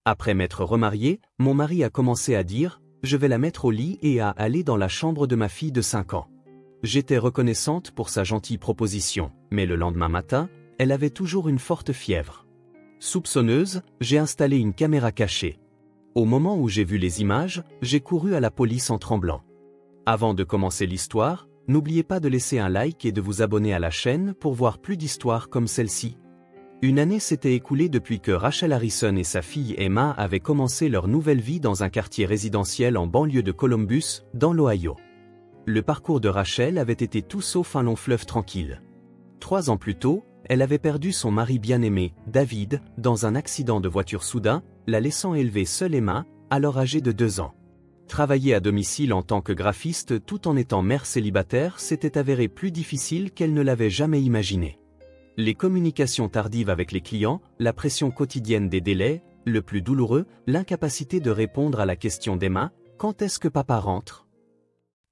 Après m'être remarié, mon mari a commencé à dire « je vais la mettre au lit et à aller dans la chambre de ma fille de 5 ans ». J'étais reconnaissante pour sa gentille proposition, mais le lendemain matin, elle avait toujours une forte fièvre. Soupçonneuse, j'ai installé une caméra cachée. Au moment où j'ai vu les images, j'ai couru à la police en tremblant. Avant de commencer l'histoire, n'oubliez pas de laisser un like et de vous abonner à la chaîne pour voir plus d'histoires comme celle-ci. Une année s'était écoulée depuis que Rachel Harrison et sa fille Emma avaient commencé leur nouvelle vie dans un quartier résidentiel en banlieue de Columbus, dans l'Ohio. Le parcours de Rachel avait été tout sauf un long fleuve tranquille. 3 ans plus tôt, elle avait perdu son mari bien-aimé, David, dans un accident de voiture soudain, la laissant élever seule Emma, alors âgée de 2 ans. Travailler à domicile en tant que graphiste tout en étant mère célibataire s'était avéré plus difficile qu'elle ne l'avait jamais imaginé. Les communications tardives avec les clients, la pression quotidienne des délais, le plus douloureux, l'incapacité de répondre à la question d'Emma, « Quand est-ce que papa rentre ?»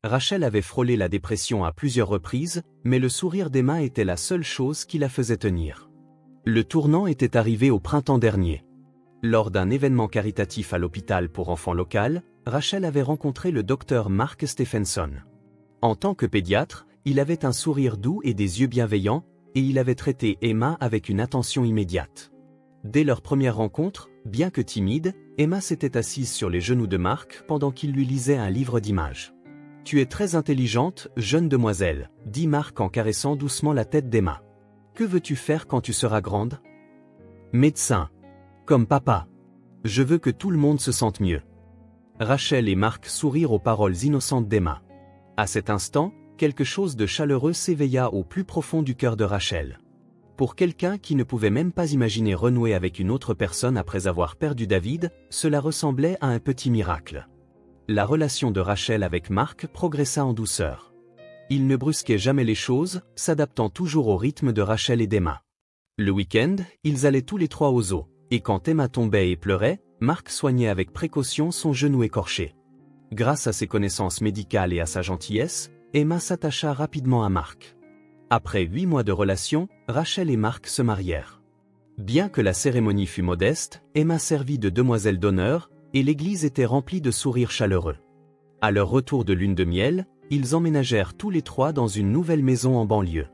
Rachel avait frôlé la dépression à plusieurs reprises, mais le sourire d'Emma était la seule chose qui la faisait tenir. Le tournant était arrivé au printemps dernier. Lors d'un événement caritatif à l'hôpital pour enfants local, Rachel avait rencontré le docteur Mark Stephenson. En tant que pédiatre, il avait un sourire doux et des yeux bienveillants, et il avait traité Emma avec une attention immédiate. Dès leur première rencontre, bien que timide, Emma s'était assise sur les genoux de Mark pendant qu'il lui lisait un livre d'images. « Tu es très intelligente, jeune demoiselle », dit Mark en caressant doucement la tête d'Emma. « Que veux-tu faire quand tu seras grande ?»« Médecin. Comme papa. Je veux que tout le monde se sente mieux. » Rachel et Mark sourirent aux paroles innocentes d'Emma. À cet instant, quelque chose de chaleureux s'éveilla au plus profond du cœur de Rachel. Pour quelqu'un qui ne pouvait même pas imaginer renouer avec une autre personne après avoir perdu David, cela ressemblait à un petit miracle. La relation de Rachel avec Mark progressa en douceur. Il ne brusquait jamais les choses, s'adaptant toujours au rythme de Rachel et d'Emma. Le week-end, ils allaient tous les 3 au zoo, et quand Emma tombait et pleurait, Mark soignait avec précaution son genou écorché. Grâce à ses connaissances médicales et à sa gentillesse, Emma s'attacha rapidement à Mark. Après 8 mois de relation, Rachel et Mark se marièrent. Bien que la cérémonie fût modeste, Emma servit de demoiselle d'honneur, et l'église était remplie de sourires chaleureux. À leur retour de lune de miel, ils emménagèrent tous les 3 dans une nouvelle maison en banlieue.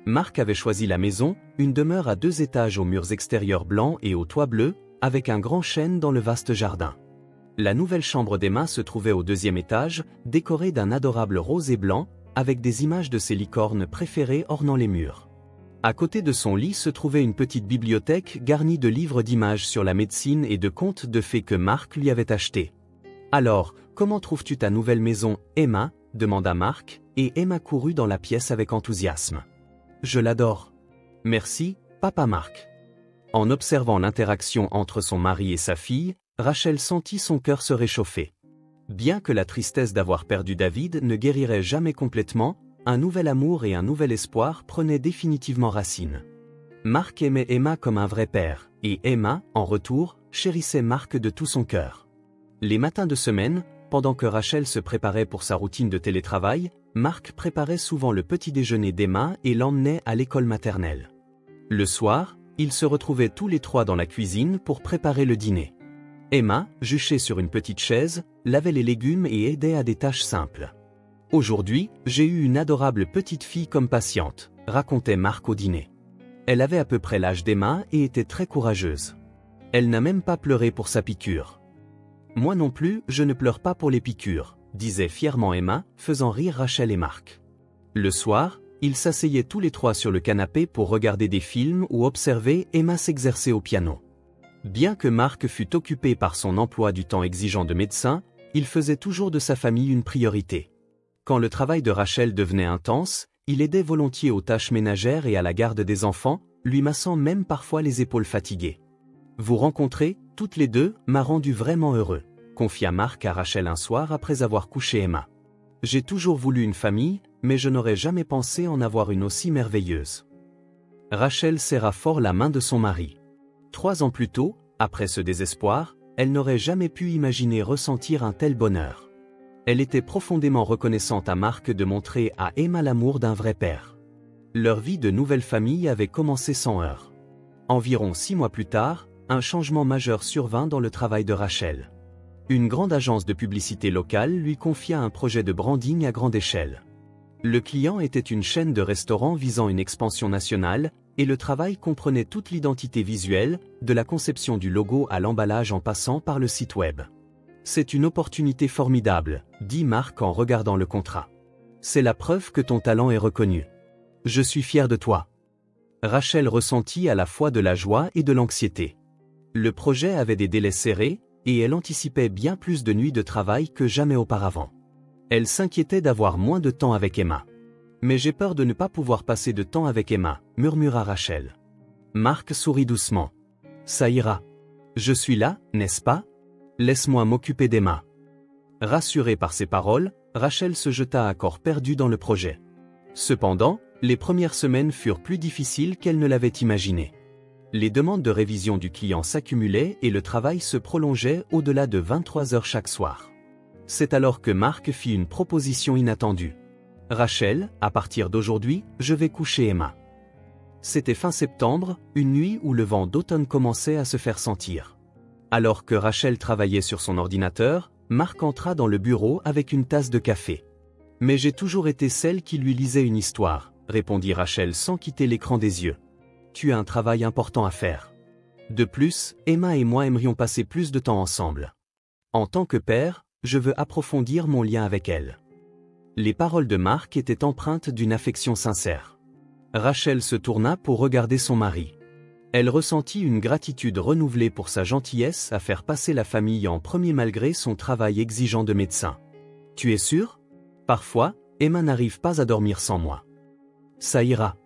Mark avait choisi la maison, une demeure à 2 étages aux murs extérieurs blancs et au toit bleu, avec un grand chêne dans le vaste jardin. La nouvelle chambre d'Emma se trouvait au 2e étage, décorée d'un adorable rose et blanc, avec des images de ses licornes préférées ornant les murs. À côté de son lit se trouvait une petite bibliothèque garnie de livres d'images sur la médecine et de contes de fées que Mark lui avait achetés. « Alors, comment trouves-tu ta nouvelle maison, Emma ?» demanda Mark, et Emma courut dans la pièce avec enthousiasme. « Je l'adore. »« Merci, papa Mark. » En observant l'interaction entre son mari et sa fille, Rachel sentit son cœur se réchauffer. Bien que la tristesse d'avoir perdu David ne guérirait jamais complètement, un nouvel amour et un nouvel espoir prenaient définitivement racine. Mark aimait Emma comme un vrai père, et Emma, en retour, chérissait Mark de tout son cœur. Les matins de semaine, pendant que Rachel se préparait pour sa routine de télétravail, Mark préparait souvent le petit déjeuner d'Emma et l'emmenait à l'école maternelle. Le soir, ils se retrouvaient tous les 3 dans la cuisine pour préparer le dîner. Emma, juchée sur une petite chaise, lavait les légumes et aidait à des tâches simples. « Aujourd'hui, j'ai eu une adorable petite fille comme patiente », racontait Mark au dîner. Elle avait à peu près l'âge d'Emma et était très courageuse. Elle n'a même pas pleuré pour sa piqûre. « Moi non plus, je ne pleure pas pour les piqûres », disait fièrement Emma, faisant rire Rachel et Mark. Le soir, ils s'asseyaient tous les 3 sur le canapé pour regarder des films ou observer Emma s'exercer au piano. Bien que Mark fût occupé par son emploi du temps exigeant de médecin, il faisait toujours de sa famille une priorité. Quand le travail de Rachel devenait intense, il aidait volontiers aux tâches ménagères et à la garde des enfants, lui massant même parfois les épaules fatiguées. « Vous rencontrer, toutes les 2, m'a rendu vraiment heureux », confia Mark à Rachel un soir après avoir couché Emma. « J'ai toujours voulu une famille, mais je n'aurais jamais pensé en avoir une aussi merveilleuse. » Rachel serra fort la main de son mari. 3 ans plus tôt, après ce désespoir, elle n'aurait jamais pu imaginer ressentir un tel bonheur. Elle était profondément reconnaissante à Mark de montrer à Emma l'amour d'un vrai père. Leur vie de nouvelle famille avait commencé sans heurts. Environ 6 mois plus tard, un changement majeur survint dans le travail de Rachel. Une grande agence de publicité locale lui confia un projet de branding à grande échelle. Le client était une chaîne de restaurants visant une expansion nationale, et le travail comprenait toute l'identité visuelle, de la conception du logo à l'emballage en passant par le site web. C'est une opportunité formidable, dit Marc en regardant le contrat. C'est la preuve que ton talent est reconnu. Je suis fier de toi. Rachel ressentit à la fois de la joie et de l'anxiété. Le projet avait des délais serrés, et elle anticipait bien plus de nuits de travail que jamais auparavant. Elle s'inquiétait d'avoir moins de temps avec Emma. Mais j'ai peur de ne pas pouvoir passer de temps avec Emma, murmura Rachel. Marc sourit doucement. Ça ira. Je suis là, n'est-ce pas? Laisse-moi m'occuper d'Emma. Rassurée par ces paroles, Rachel se jeta à corps perdu dans le projet. Cependant, les premières semaines furent plus difficiles qu'elle ne l'avait imaginé. Les demandes de révision du client s'accumulaient et le travail se prolongeait au-delà de 23 heures chaque soir. C'est alors que Marc fit une proposition inattendue. Rachel, à partir d'aujourd'hui, je vais coucher Emma. C'était fin septembre, une nuit où le vent d'automne commençait à se faire sentir. Alors que Rachel travaillait sur son ordinateur, Marc entra dans le bureau avec une tasse de café. « Mais j'ai toujours été celle qui lui lisait une histoire », répondit Rachel sans quitter l'écran des yeux. « Tu as un travail important à faire. De plus, Emma et moi aimerions passer plus de temps ensemble. En tant que père, je veux approfondir mon lien avec elle. » Les paroles de Marc étaient empreintes d'une affection sincère. Rachel se tourna pour regarder son mari. Elle ressentit une gratitude renouvelée pour sa gentillesse à faire passer la famille en premier malgré son travail exigeant de médecin. « Tu es sûr? Parfois, Emma n'arrive pas à dormir sans moi. »« Ça ira.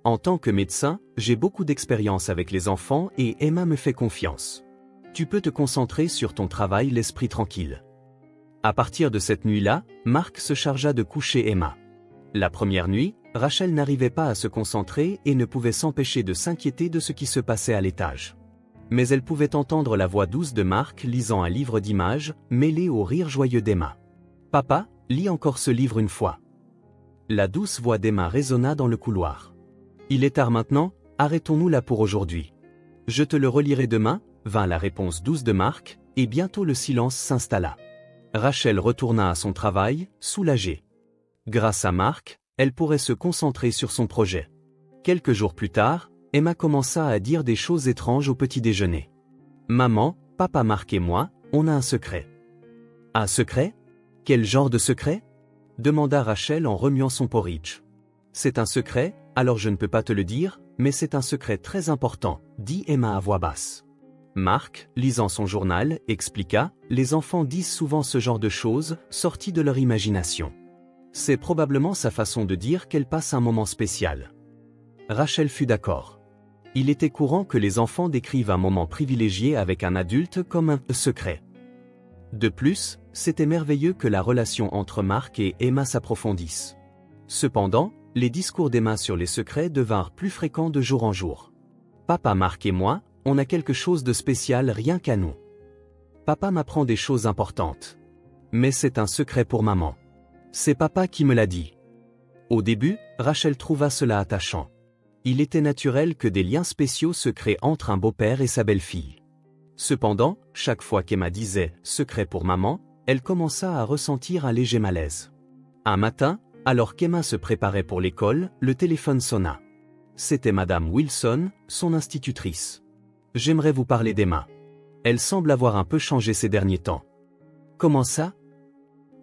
En tant que médecin, j'ai beaucoup d'expérience avec les enfants et Emma me fait confiance. Tu peux te concentrer sur ton travail l'esprit tranquille. » À partir de cette nuit-là, Marc se chargea de coucher Emma. La première nuit, Rachel n'arrivait pas à se concentrer et ne pouvait s'empêcher de s'inquiéter de ce qui se passait à l'étage. Mais elle pouvait entendre la voix douce de Marc lisant un livre d'images, mêlé au rire joyeux d'Emma. « Papa, lis encore ce livre une fois. » La douce voix d'Emma résonna dans le couloir. « Il est tard maintenant, arrêtons-nous là pour aujourd'hui. »« Je te le relirai demain » vint la réponse douce de Marc, et bientôt le silence s'installa. Rachel retourna à son travail, soulagée. Grâce à Marc, elle pourrait se concentrer sur son projet. Quelques jours plus tard, Emma commença à dire des choses étranges au petit déjeuner. « Maman, papa Marc et moi, on a un secret. »« Un secret? Quel genre de secret ?» demanda Rachel en remuant son porridge. « C'est un secret, alors je ne peux pas te le dire, mais c'est un secret très important, dit Emma à voix basse. Marc, lisant son journal, expliqua, les enfants disent souvent ce genre de choses, sorties de leur imagination. C'est probablement sa façon de dire qu'elle passe un moment spécial. Rachel fut d'accord. Il était courant que les enfants décrivent un moment privilégié avec un adulte comme un secret. De plus, c'était merveilleux que la relation entre Marc et Emma s'approfondisse. Cependant, les discours d'Emma sur les secrets devinrent plus fréquents de jour en jour. Papa Marc et moi, on a quelque chose de spécial rien qu'à nous. Papa m'apprend des choses importantes. Mais c'est un secret pour maman. C'est papa qui me l'a dit. Au début, Rachel trouva cela attachant. Il était naturel que des liens spéciaux se créent entre un beau-père et sa belle-fille. Cependant, chaque fois qu'Emma disait « secret pour maman », elle commença à ressentir un léger malaise. Un matin, alors qu'Emma se préparait pour l'école, le téléphone sonna. C'était Madame Wilson, son institutrice. « J'aimerais vous parler d'Emma. Elle semble avoir un peu changé ces derniers temps. » « Comment ça ?»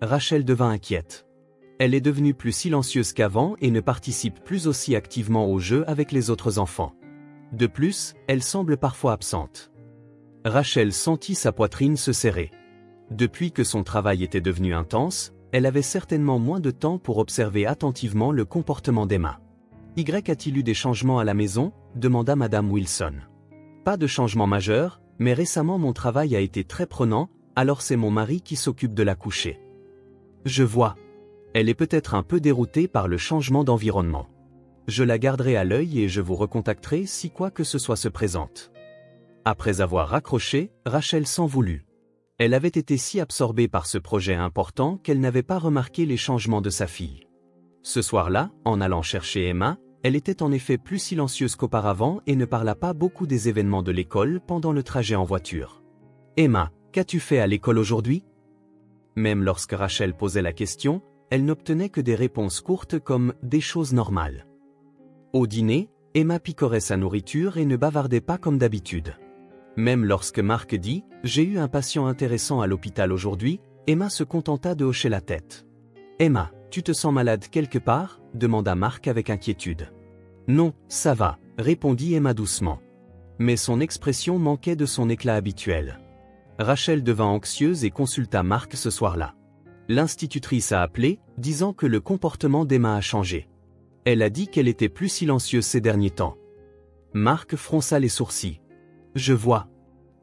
Rachel devint inquiète. Elle est devenue plus silencieuse qu'avant et ne participe plus aussi activement au jeu avec les autres enfants. De plus, elle semble parfois absente. Rachel sentit sa poitrine se serrer. Depuis que son travail était devenu intense, elle avait certainement moins de temps pour observer attentivement le comportement d'Emma. « Y a-t-il eu des changements à la maison ?» demanda Madame Wilson. « Pas de changement majeur, mais récemment mon travail a été très prenant, alors c'est mon mari qui s'occupe de la coucher. » Je vois. Elle est peut-être un peu déroutée par le changement d'environnement. Je la garderai à l'œil et je vous recontacterai si quoi que ce soit se présente. Après avoir raccroché, Rachel s'en voulut. Elle avait été si absorbée par ce projet important qu'elle n'avait pas remarqué les changements de sa fille. Ce soir-là, en allant chercher Emma, Elle était en effet plus silencieuse qu'auparavant et ne parla pas beaucoup des événements de l'école pendant le trajet en voiture. « Emma, qu'as-tu fait à l'école aujourd'hui » Même lorsque Rachel posait la question, elle n'obtenait que des réponses courtes comme « des choses normales ». Au dîner, Emma picorait sa nourriture et ne bavardait pas comme d'habitude. Même lorsque Marc dit « J'ai eu un patient intéressant à l'hôpital aujourd'hui », Emma se contenta de hocher la tête. « Emma, tu te sens malade quelque part » demanda Marc avec inquiétude. « Non, ça va » répondit Emma doucement. Mais son expression manquait de son éclat habituel. Rachel devint anxieuse et consulta Marc ce soir-là. L'institutrice a appelé, disant que le comportement d'Emma a changé. Elle a dit qu'elle était plus silencieuse ces derniers temps. Marc fronça les sourcils. « Je vois.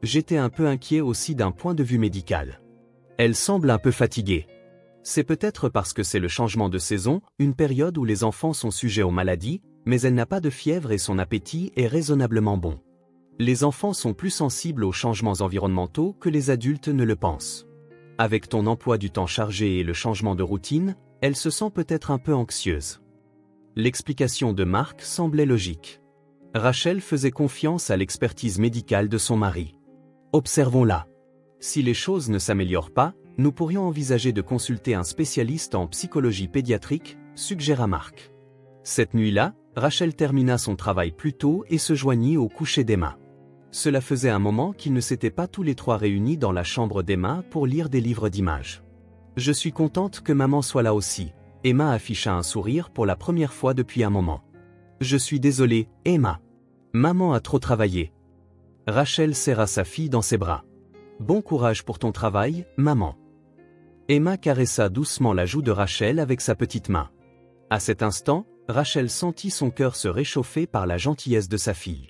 J'étais un peu inquiet aussi d'un point de vue médical. Elle semble un peu fatiguée. C'est peut-être parce que c'est le changement de saison, une période où les enfants sont sujets aux maladies, mais elle n'a pas de fièvre et son appétit est raisonnablement bon. Les enfants sont plus sensibles aux changements environnementaux que les adultes ne le pensent. Avec ton emploi du temps chargé et le changement de routine, elle se sent peut-être un peu anxieuse. » L'explication de Marc semblait logique. Rachel faisait confiance à l'expertise médicale de son mari. Observons-la. Si les choses ne s'améliorent pas, nous pourrions envisager de consulter un spécialiste en psychologie pédiatrique, suggéra Marc. Cette nuit-là, Rachel termina son travail plus tôt et se joignit au coucher d'Emma. Cela faisait un moment qu'ils ne s'étaient pas tous les trois réunis dans la chambre d'Emma pour lire des livres d'images. « Je suis contente que maman soit là aussi. » Emma afficha un sourire pour la première fois depuis un moment. « Je suis désolée, Emma. Maman a trop travaillé. » Rachel serra sa fille dans ses bras. « Bon courage pour ton travail, maman. » Emma caressa doucement la joue de Rachel avec sa petite main. À cet instant, Rachel sentit son cœur se réchauffer par la gentillesse de sa fille.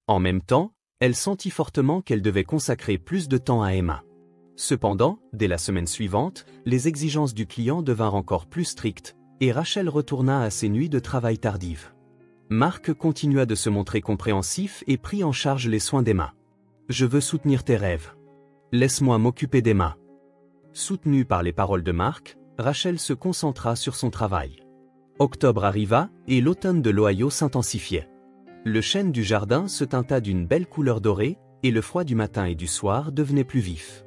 En même temps, elle sentit fortement qu'elle devait consacrer plus de temps à Emma. Cependant, dès la semaine suivante, les exigences du client devinrent encore plus strictes, et Rachel retourna à ses nuits de travail tardives. Marc continua de se montrer compréhensif et prit en charge les soins d'Emma. « Je veux soutenir tes rêves. Laisse-moi m'occuper d'Emma. » Soutenue par les paroles de Marc, Rachel se concentra sur son travail. Octobre arriva, et l'automne de l'Ohio s'intensifiait. Le chêne du jardin se teinta d'une belle couleur dorée, et le froid du matin et du soir devenait plus vif.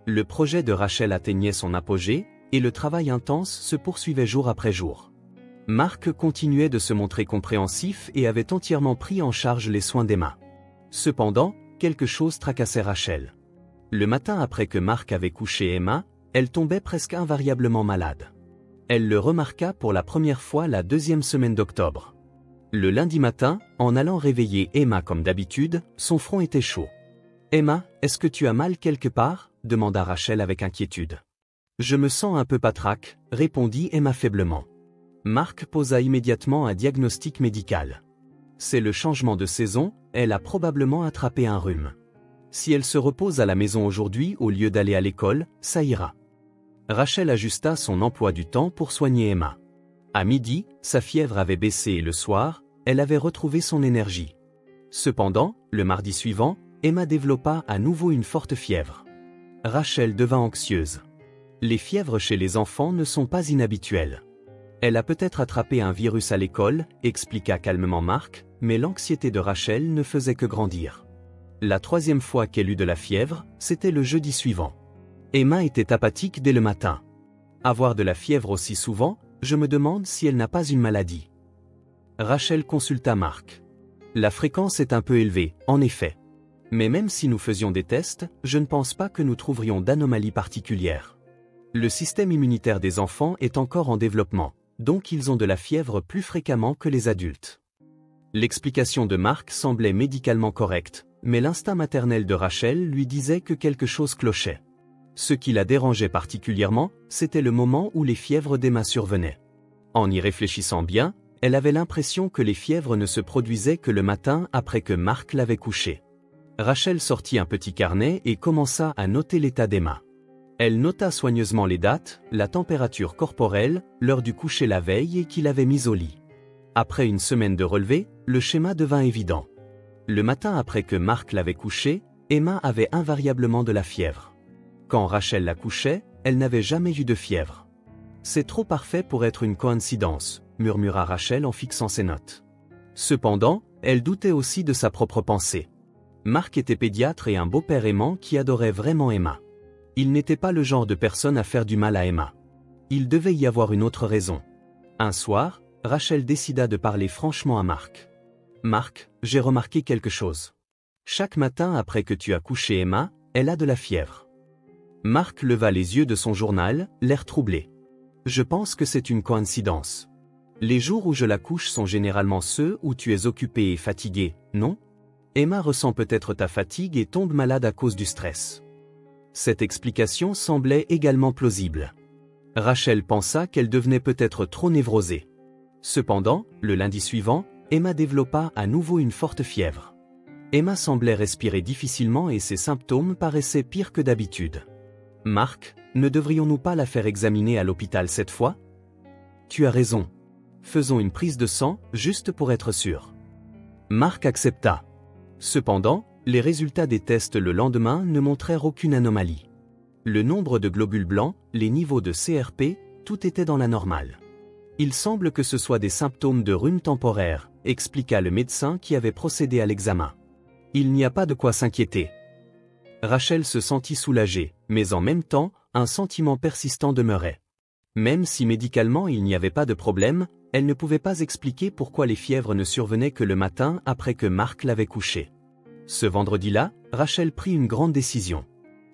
Le projet de Rachel atteignait son apogée, et le travail intense se poursuivait jour après jour. Marc continuait de se montrer compréhensif et avait entièrement pris en charge les soins d'Emma. Cependant, quelque chose tracassait Rachel. Le matin après que Marc avait couché Emma, elle tombait presque invariablement malade. Elle le remarqua pour la première fois la deuxième semaine d'octobre. Le lundi matin, en allant réveiller Emma comme d'habitude, son front était chaud. « Emma, est-ce que tu as mal quelque part ?» demanda Rachel avec inquiétude. « Je me sens un peu patraque » répondit Emma faiblement. Marc posa immédiatement un diagnostic médical. « C'est le changement de saison, elle a probablement attrapé un rhume. Si elle se repose à la maison aujourd'hui au lieu d'aller à l'école, ça ira. » Rachel ajusta son emploi du temps pour soigner Emma. À midi, sa fièvre avait baissé et le soir, elle avait retrouvé son énergie. Cependant, le mardi suivant, Emma développa à nouveau une forte fièvre. Rachel devint anxieuse. Les fièvres chez les enfants ne sont pas inhabituelles. Elle a peut-être attrapé un virus à l'école, expliqua calmement Marc, mais l'anxiété de Rachel ne faisait que grandir. La troisième fois qu'elle eut de la fièvre, c'était le jeudi suivant. Emma était apathique dès le matin. Avoir de la fièvre aussi souvent, je me demande si elle n'a pas une maladie. Rachel consulta Marc. La fréquence est un peu élevée, en effet. Mais même si nous faisions des tests, je ne pense pas que nous trouverions d'anomalies particulières. Le système immunitaire des enfants est encore en développement, donc ils ont de la fièvre plus fréquemment que les adultes. L'explication de Marc semblait médicalement correcte, mais l'instinct maternel de Rachel lui disait que quelque chose clochait. Ce qui la dérangeait particulièrement, c'était le moment où les fièvres d'Emma survenaient. En y réfléchissant bien, elle avait l'impression que les fièvres ne se produisaient que le matin après que Marc l'avait couchée. Rachel sortit un petit carnet et commença à noter l'état d'Emma. Elle nota soigneusement les dates, la température corporelle, l'heure du coucher la veille et qu'il avait mise au lit. Après une semaine de relevé, le schéma devint évident. Le matin après que Marc l'avait couchée, Emma avait invariablement de la fièvre. Quand Rachel la couchait, elle n'avait jamais eu de fièvre. « C'est trop parfait pour être une coïncidence », murmura Rachel en fixant ses notes. Cependant, elle doutait aussi de sa propre pensée. Marc était pédiatre et un beau-père aimant qui adorait vraiment Emma. Il n'était pas le genre de personne à faire du mal à Emma. Il devait y avoir une autre raison. Un soir, Rachel décida de parler franchement à Marc. « Marc, j'ai remarqué quelque chose. Chaque matin après que tu as couché Emma, elle a de la fièvre. » Marc leva les yeux de son journal, l'air troublé. « Je pense que c'est une coïncidence. Les jours où je la couche sont généralement ceux où tu es occupé et fatigué, non ? Emma ressent peut-être ta fatigue et tombe malade à cause du stress. » Cette explication semblait également plausible. Rachel pensa qu'elle devenait peut-être trop névrosée. Cependant, le lundi suivant, Emma développa à nouveau une forte fièvre. Emma semblait respirer difficilement et ses symptômes paraissaient pires que d'habitude. « Marc, ne devrions-nous pas la faire examiner à l'hôpital cette fois ? » « Tu as raison. Faisons une prise de sang, juste pour être sûr. » Marc accepta. Cependant, les résultats des tests le lendemain ne montrèrent aucune anomalie. Le nombre de globules blancs, les niveaux de CRP, tout était dans la normale. « Il semble que ce soit des symptômes de rhume temporaire », expliqua le médecin qui avait procédé à l'examen. « Il n'y a pas de quoi s'inquiéter. » Rachel se sentit soulagée, mais en même temps, un sentiment persistant demeurait. Même si médicalement il n'y avait pas de problème, elle ne pouvait pas expliquer pourquoi les fièvres ne survenaient que le matin après que Marc l'avait couchée. Ce vendredi-là, Rachel prit une grande décision.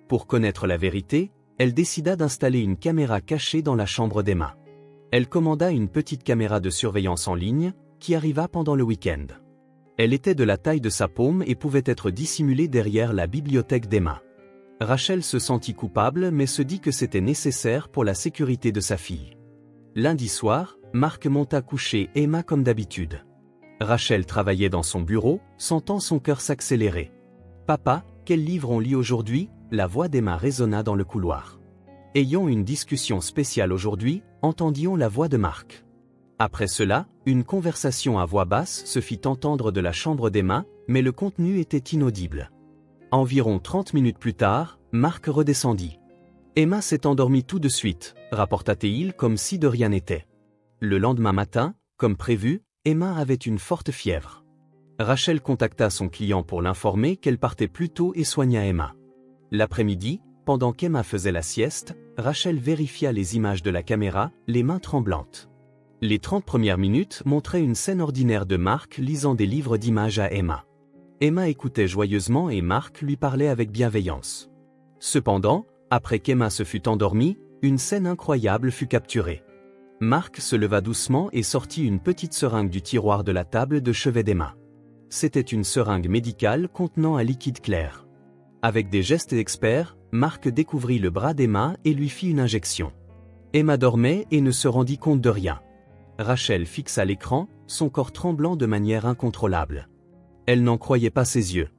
Pour connaître la vérité, elle décida d'installer une caméra cachée dans la chambre d'Emma. Elle commanda une petite caméra de surveillance en ligne, qui arriva pendant le week-end. Elle était de la taille de sa paume et pouvait être dissimulée derrière la bibliothèque d'Emma. Rachel se sentit coupable mais se dit que c'était nécessaire pour la sécurité de sa fille. Lundi soir, Marc monta coucher Emma comme d'habitude. Rachel travaillait dans son bureau, sentant son cœur s'accélérer. « Papa, quel livre on lit aujourd'hui ?» La voix d'Emma résonna dans le couloir. « Ayons une discussion spéciale aujourd'hui », entendions la voix de Marc. Après cela, une conversation à voix basse se fit entendre de la chambre d'Emma, mais le contenu était inaudible. Environ 30 minutes plus tard, Marc redescendit. « Emma s'est endormie tout de suite », rapporta-t-il comme si de rien n'était. Le lendemain matin, comme prévu, Emma avait une forte fièvre. Rachel contacta son client pour l'informer qu'elle partait plus tôt et soigna Emma. L'après-midi, pendant qu'Emma faisait la sieste, Rachel vérifia les images de la caméra, les mains tremblantes. Les 30 premières minutes montraient une scène ordinaire de Marc lisant des livres d'images à Emma. Emma écoutait joyeusement et Marc lui parlait avec bienveillance. Cependant, après qu'Emma se fût endormie, une scène incroyable fut capturée. Marc se leva doucement et sortit une petite seringue du tiroir de la table de chevet d'Emma. C'était une seringue médicale contenant un liquide clair. Avec des gestes experts, Marc découvrit le bras d'Emma et lui fit une injection. Emma dormait et ne se rendit compte de rien. Rachel fixa l'écran, son corps tremblant de manière incontrôlable. Elle n'en croyait pas ses yeux.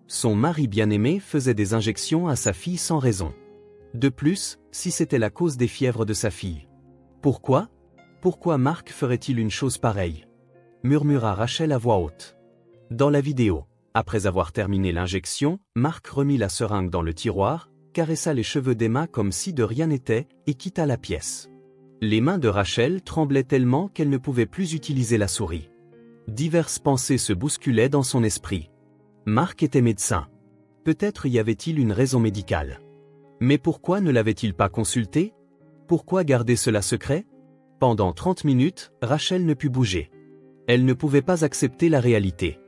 Son mari bien-aimé faisait des injections à sa fille sans raison. De plus, si c'était la cause des fièvres de sa fille. Pourquoi ? Pourquoi Marc ferait-il une chose pareille ? Murmura Rachel à voix haute. Dans la vidéo, après avoir terminé l'injection, Marc remit la seringue dans le tiroir, caressa les cheveux d'Emma comme si de rien n'était, et quitta la pièce. Les mains de Rachel tremblaient tellement qu'elle ne pouvait plus utiliser la souris. Diverses pensées se bousculaient dans son esprit. Marc était médecin. Peut-être y avait-il une raison médicale. Mais pourquoi ne l'avait-il pas consulté ? Pourquoi garder cela secret ? Pendant 30 minutes, Rachel ne put bouger. Elle ne pouvait pas accepter la réalité.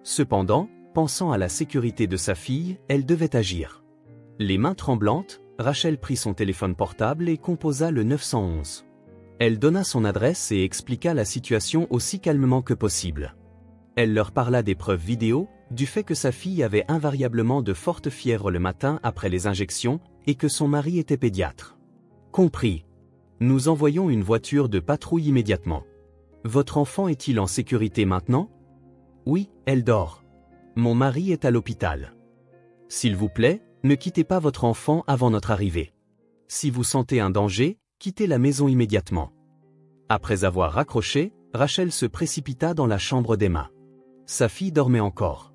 Cependant, pensant à la sécurité de sa fille, elle devait agir. Les mains tremblantes, Rachel prit son téléphone portable et composa le 911. Elle donna son adresse et expliqua la situation aussi calmement que possible. Elle leur parla des preuves vidéo, du fait que sa fille avait invariablement de fortes fièvres le matin après les injections, et que son mari était pédiatre. Compris. Nous envoyons une voiture de patrouille immédiatement. Votre enfant est-il en sécurité maintenant ? Oui, elle dort. Mon mari est à l'hôpital. S'il vous plaît, ne quittez pas votre enfant avant notre arrivée. Si vous sentez un danger, quittez la maison immédiatement. Après avoir raccroché, Rachel se précipita dans la chambre d'Emma. Sa fille dormait encore.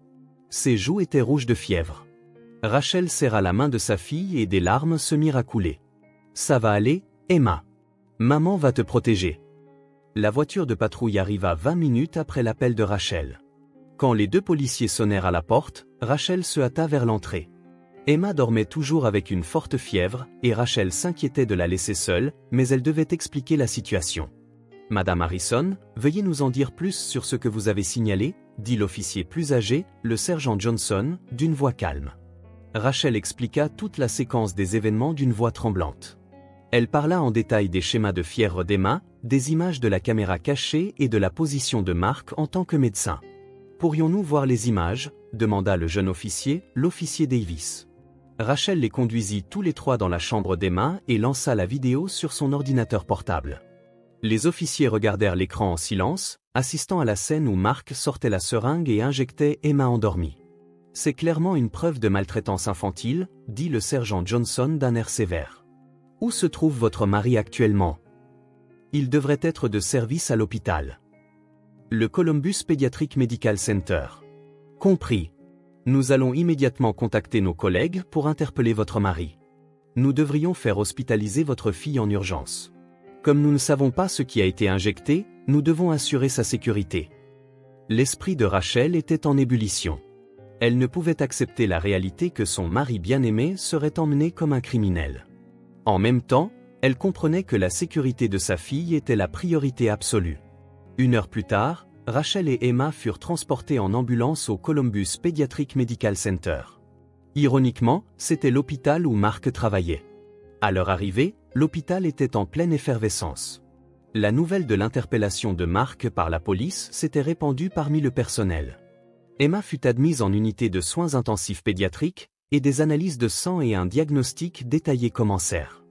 Ses joues étaient rouges de fièvre. Rachel serra la main de sa fille et des larmes se mirent à couler. « Ça va aller, Emma. Maman va te protéger. » La voiture de patrouille arriva 20 minutes après l'appel de Rachel. Quand les 2 policiers sonnèrent à la porte, Rachel se hâta vers l'entrée. Emma dormait toujours avec une forte fièvre, et Rachel s'inquiétait de la laisser seule, mais elle devait expliquer la situation. « Madame Harrison, veuillez nous en dire plus sur ce que vous avez signalé » dit l'officier plus âgé, le sergent Johnson, d'une voix calme. Rachel expliqua toute la séquence des événements d'une voix tremblante. Elle parla en détail des schémas de fièvre d'Emma, des images de la caméra cachée et de la position de Mark en tant que médecin. « Pourrions-nous voir les images » demanda le jeune officier, l'officier Davis. Rachel les conduisit tous les 3 dans la chambre d'Emma et lança la vidéo sur son ordinateur portable. Les officiers regardèrent l'écran en silence, assistant à la scène où Mark sortait la seringue et injectait Emma endormie. « C'est clairement une preuve de maltraitance infantile » dit le sergent Johnson d'un air sévère. « Où se trouve votre mari actuellement ?»« Il devrait être de service à l'hôpital. »« Le Columbus Pediatric Medical Center. »« Compris. Nous allons immédiatement contacter nos collègues pour interpeller votre mari. Nous devrions faire hospitaliser votre fille en urgence. Comme nous ne savons pas ce qui a été injecté, nous devons assurer sa sécurité. » L'esprit de Rachel était en ébullition. Elle ne pouvait accepter la réalité que son mari bien-aimé serait emmené comme un criminel. En même temps, elle comprenait que la sécurité de sa fille était la priorité absolue. 1 heure plus tard, Rachel et Emma furent transportées en ambulance au Columbus Pediatric Medical Center. Ironiquement, c'était l'hôpital où Mark travaillait. À leur arrivée, l'hôpital était en pleine effervescence. La nouvelle de l'interpellation de Mark par la police s'était répandue parmi le personnel. Emma fut admise en unité de soins intensifs pédiatriques, et des analyses de sang et un diagnostic détaillé commencèrent.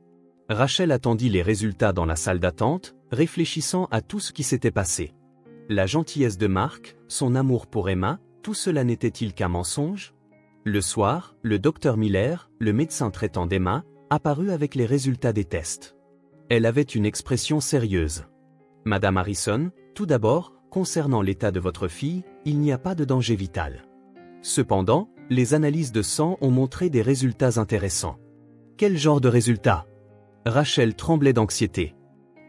Rachel attendit les résultats dans la salle d'attente, réfléchissant à tout ce qui s'était passé. La gentillesse de Mark, son amour pour Emma, tout cela n'était-il qu'un mensonge? Le soir, le docteur Miller, le médecin traitant d'Emma, apparut avec les résultats des tests. Elle avait une expression sérieuse. « Madame Harrison, tout d'abord, concernant l'état de votre fille, il n'y a pas de danger vital. Cependant, les analyses de sang ont montré des résultats intéressants. » Quel genre de résultats? Rachel tremblait d'anxiété.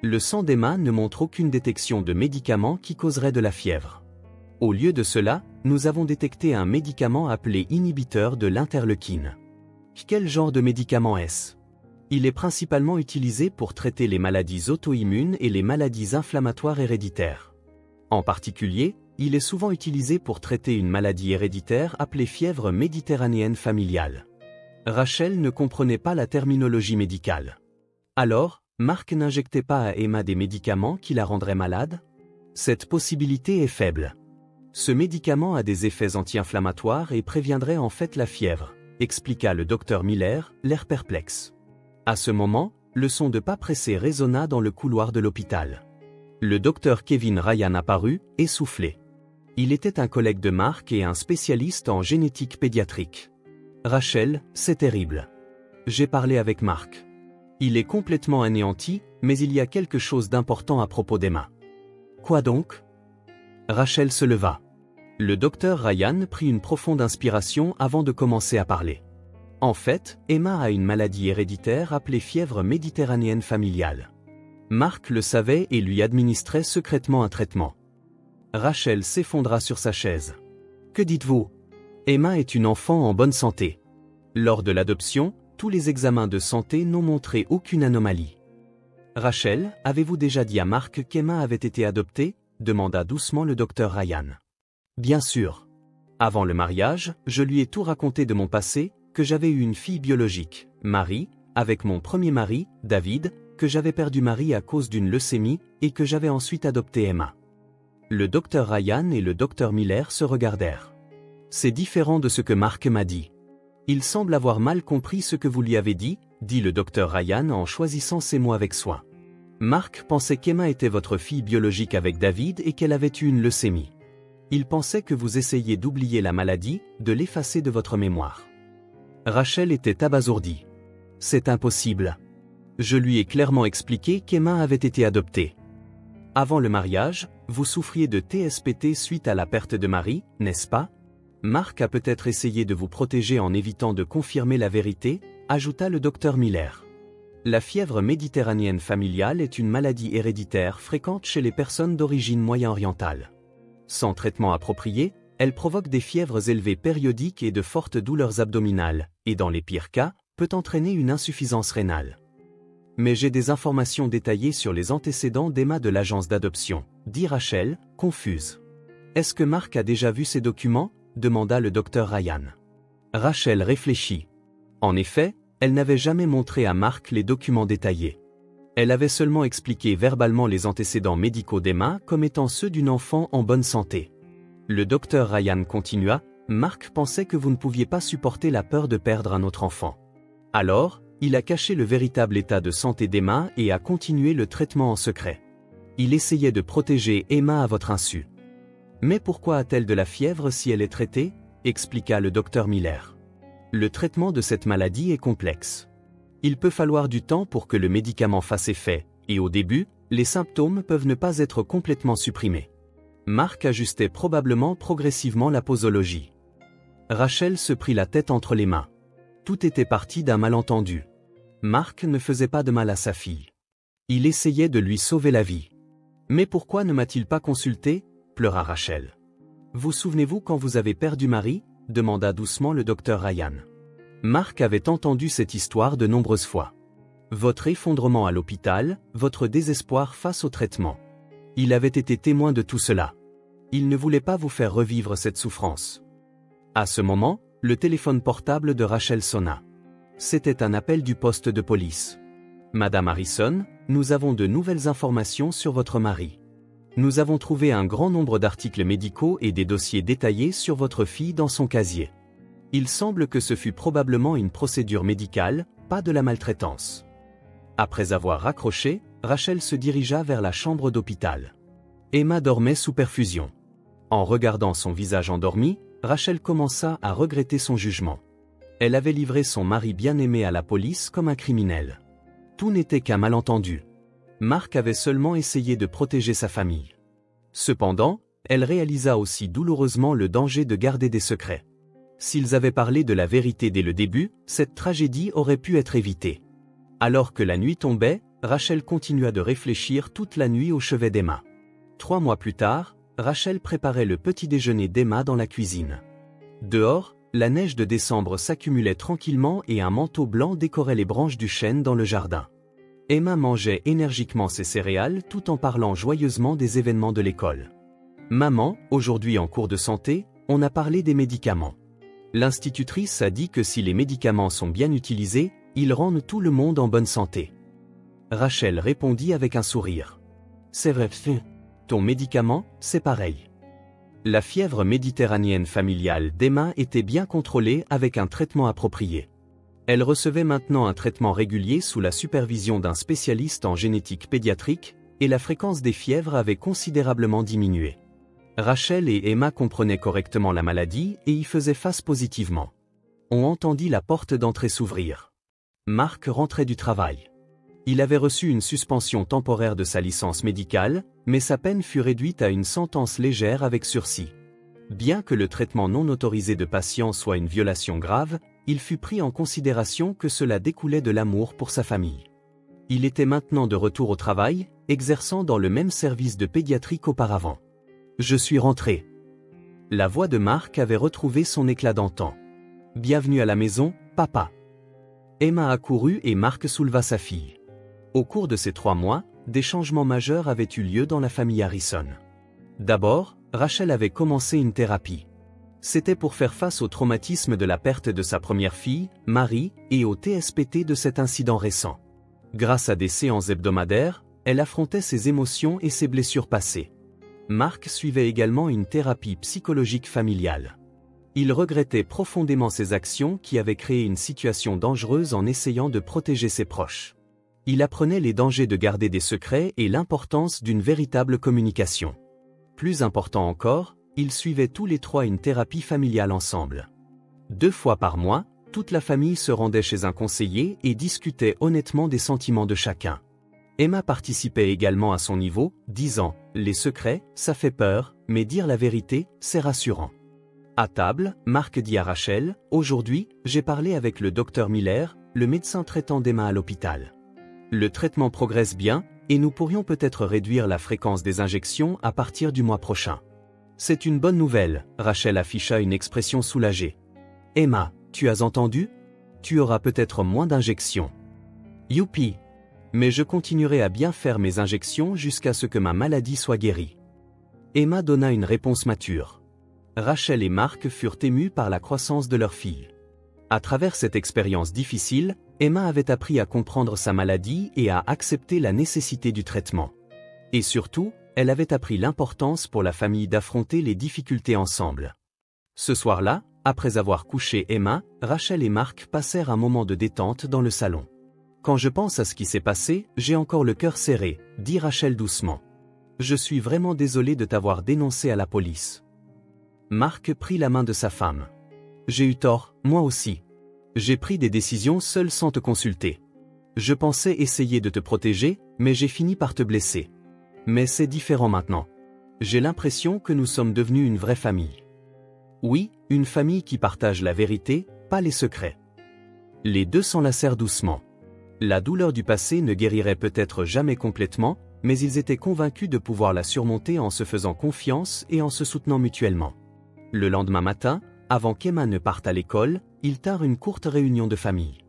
Le sang d'Emma ne montre aucune détection de médicament qui causerait de la fièvre. Au lieu de cela, nous avons détecté un médicament appelé inhibiteur de l'interleukine. Quel genre de médicament est-ce? Il est principalement utilisé pour traiter les maladies auto-immunes et les maladies inflammatoires héréditaires. En particulier, il est souvent utilisé pour traiter une maladie héréditaire appelée fièvre méditerranéenne familiale. Rachel ne comprenait pas la terminologie médicale. Alors, Mark n'injectait pas à Emma des médicaments qui la rendraient malade? Cette possibilité est faible. Ce médicament a des effets anti-inflammatoires et préviendrait en fait la fièvre, expliqua le docteur Miller, l'air perplexe. À ce moment, le son de pas pressés résonna dans le couloir de l'hôpital. Le docteur Kevin Ryan apparut, essoufflé. Il était un collègue de Mark et un spécialiste en génétique pédiatrique. « Rachel, c'est terrible. J'ai parlé avec Mark. Il est complètement anéanti, mais il y a quelque chose d'important à propos d'Emma. » « Quoi donc ?» Rachel se leva. Le docteur Ryan prit une profonde inspiration avant de commencer à parler. « En fait, Emma a une maladie héréditaire appelée fièvre méditerranéenne familiale. Mark le savait et lui administrait secrètement un traitement. » Rachel s'effondra sur sa chaise. « Que dites-vous? Emma est une enfant en bonne santé. Lors de l'adoption, tous les examens de santé n'ont montré aucune anomalie. » « Rachel, avez-vous déjà dit à Mark qu'Emma avait été adoptée ?» demanda doucement le docteur Ryan. « Bien sûr. Avant le mariage, je lui ai tout raconté de mon passé, que j'avais eu une fille biologique, Marie, avec mon premier mari, David, que j'avais perdu Marie à cause d'une leucémie, et que j'avais ensuite adopté Emma. » Le docteur Ryan et le docteur Miller se regardèrent. « C'est différent de ce que Mark m'a dit. Il semble avoir mal compris ce que vous lui avez dit, » dit le docteur Ryan en choisissant ses mots avec soin. « Mark pensait qu'Emma était votre fille biologique avec David et qu'elle avait eu une leucémie. Il pensait que vous essayiez d'oublier la maladie, de l'effacer de votre mémoire. » Rachel était abasourdie. « C'est impossible. Je lui ai clairement expliqué qu'Emma avait été adoptée. Avant le mariage, vous souffriez de TSPT suite à la perte de Marie, n'est-ce pas? Mark a peut-être essayé de vous protéger en évitant de confirmer la vérité, ajouta le docteur Miller. La fièvre méditerranéenne familiale est une maladie héréditaire fréquente chez les personnes d'origine moyen-orientale. Sans traitement approprié, elle provoque des fièvres élevées périodiques et de fortes douleurs abdominales, et dans les pires cas, peut entraîner une insuffisance rénale. Mais j'ai des informations détaillées sur les antécédents d'Emma de l'agence d'adoption, dit Rachel, confuse. Est-ce que Marc a déjà vu ces documents? Demanda le docteur Ryan. Rachel réfléchit. En effet, elle n'avait jamais montré à Marc les documents détaillés. Elle avait seulement expliqué verbalement les antécédents médicaux d'Emma comme étant ceux d'une enfant en bonne santé. Le docteur Ryan continua, Marc pensait que vous ne pouviez pas supporter la peur de perdre un autre enfant. Alors, il a caché le véritable état de santé d'Emma et a continué le traitement en secret. Il essayait de protéger Emma à votre insu. Mais pourquoi a-t-elle de la fièvre si elle est traitée? Expliqua le docteur Miller. Le traitement de cette maladie est complexe. Il peut falloir du temps pour que le médicament fasse effet, et au début, les symptômes peuvent ne pas être complètement supprimés. Marc ajustait probablement progressivement la posologie. Rachel se prit la tête entre les mains. Tout était parti d'un malentendu. Marc ne faisait pas de mal à sa fille. Il essayait de lui sauver la vie. Mais pourquoi ne m'a-t-il pas consulté? Pleura Rachel. Vous souvenez-vous quand vous avez perdu Marie? Demanda doucement le docteur Ryan. Marc avait entendu cette histoire de nombreuses fois. Votre effondrement à l'hôpital, votre désespoir face au traitement. Il avait été témoin de tout cela. Il ne voulait pas vous faire revivre cette souffrance. À ce moment, le téléphone portable de Rachel sonna. C'était un appel du poste de police. Madame Harrison, nous avons de nouvelles informations sur votre mari. Nous avons trouvé un grand nombre d'articles médicaux et des dossiers détaillés sur votre fille dans son casier. Il semble que ce fut probablement une procédure médicale, pas de la maltraitance. Après avoir raccroché, Rachel se dirigea vers la chambre d'hôpital. Emma dormait sous perfusion. En regardant son visage endormi, Rachel commença à regretter son jugement. Elle avait livré son mari bien-aimé à la police comme un criminel. Tout n'était qu'un malentendu. Marc avait seulement essayé de protéger sa famille. Cependant, elle réalisa aussi douloureusement le danger de garder des secrets. S'ils avaient parlé de la vérité dès le début, cette tragédie aurait pu être évitée. Alors que la nuit tombait, Rachel continua de réfléchir toute la nuit au chevet d'Emma. 3 mois plus tard, Rachel préparait le petit déjeuner d'Emma dans la cuisine. Dehors, la neige de décembre s'accumulait tranquillement et un manteau blanc décorait les branches du chêne dans le jardin. Emma mangeait énergiquement ses céréales tout en parlant joyeusement des événements de l'école. « Maman, aujourd'hui en cours de santé, on a parlé des médicaments. L'institutrice a dit que si les médicaments sont bien utilisés, ils rendent tout le monde en bonne santé. » Rachel répondit avec un sourire. « C'est vrai, ton médicament, c'est pareil. » La fièvre méditerranéenne familiale d'Emma était bien contrôlée avec un traitement approprié. Elle recevait maintenant un traitement régulier sous la supervision d'un spécialiste en génétique pédiatrique, et la fréquence des fièvres avait considérablement diminué. Rachel et Emma comprenaient correctement la maladie et y faisaient face positivement. On entendit la porte d'entrée s'ouvrir. Marc rentrait du travail. Il avait reçu une suspension temporaire de sa licence médicale, mais sa peine fut réduite à une sentence légère avec sursis. Bien que le traitement non autorisé de patients soit une violation grave, il fut pris en considération que cela découlait de l'amour pour sa famille. Il était maintenant de retour au travail, exerçant dans le même service de pédiatrie qu'auparavant. « Je suis rentré. » La voix de Marc avait retrouvé son éclat d'antan. « Bienvenue à la maison, papa. » Emma accourut et Marc souleva sa fille. Au cours de ces 3 mois, des changements majeurs avaient eu lieu dans la famille Harrison. D'abord, Rachel avait commencé une thérapie. C'était pour faire face au traumatisme de la perte de sa première fille, Marie, et au TSPT de cet incident récent. Grâce à des séances hebdomadaires, elle affrontait ses émotions et ses blessures passées. Marc suivait également une thérapie psychologique familiale. Il regrettait profondément ses actions qui avaient créé une situation dangereuse en essayant de protéger ses proches. Il apprenait les dangers de garder des secrets et l'importance d'une véritable communication. Plus important encore, ils suivaient tous les 3 une thérapie familiale ensemble. 2 fois par mois, toute la famille se rendait chez un conseiller et discutait honnêtement des sentiments de chacun. Emma participait également à son niveau, disant « Les secrets, ça fait peur, mais dire la vérité, c'est rassurant. » À table, Marc dit à Rachel « Aujourd'hui, j'ai parlé avec le docteur Miller, le médecin traitant d'Emma à l'hôpital. Le traitement progresse bien, et nous pourrions peut-être réduire la fréquence des injections à partir du mois prochain. C'est une bonne nouvelle, Rachel afficha une expression soulagée. Emma, tu as entendu? Tu auras peut-être moins d'injections. Youpi! Mais je continuerai à bien faire mes injections jusqu'à ce que ma maladie soit guérie. Emma donna une réponse mature. Rachel et Mark furent émus par la croissance de leur fille. À travers cette expérience difficile, Emma avait appris à comprendre sa maladie et à accepter la nécessité du traitement. Et surtout, elle avait appris l'importance pour la famille d'affronter les difficultés ensemble. Ce soir-là, après avoir couché Emma, Rachel et Mark passèrent un moment de détente dans le salon. Quand je pense à ce qui s'est passé, j'ai encore le cœur serré, dit Rachel doucement. Je suis vraiment désolée de t'avoir dénoncé à la police. Mark prit la main de sa femme. J'ai eu tort, moi aussi. J'ai pris des décisions seul sans te consulter. Je pensais essayer de te protéger, mais j'ai fini par te blesser. Mais c'est différent maintenant. J'ai l'impression que nous sommes devenus une vraie famille. Oui, une famille qui partage la vérité, pas les secrets. Les deux s'enlacèrent doucement. La douleur du passé ne guérirait peut-être jamais complètement, mais ils étaient convaincus de pouvoir la surmonter en se faisant confiance et en se soutenant mutuellement. Le lendemain matin, avant qu'Emma ne parte à l'école, ils tinrent une courte réunion de famille.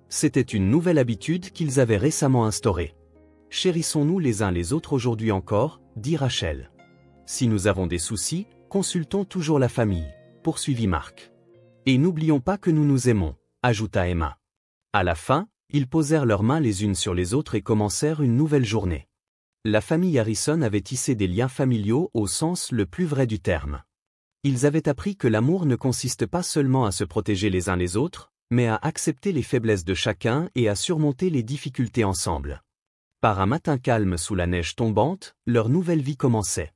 C'était une nouvelle habitude qu'ils avaient récemment instaurée. « Chérissons-nous les uns les autres aujourd'hui encore », dit Rachel. « Si nous avons des soucis, consultons toujours la famille », poursuivit Mark. « Et n'oublions pas que nous nous aimons », ajouta Emma. À la fin, ils posèrent leurs mains les unes sur les autres et commencèrent une nouvelle journée. La famille Harrison avait tissé des liens familiaux au sens le plus vrai du terme. Ils avaient appris que l'amour ne consiste pas seulement à se protéger les uns les autres, mais à accepter les faiblesses de chacun et à surmonter les difficultés ensemble. Par un matin calme sous la neige tombante, leur nouvelle vie commençait.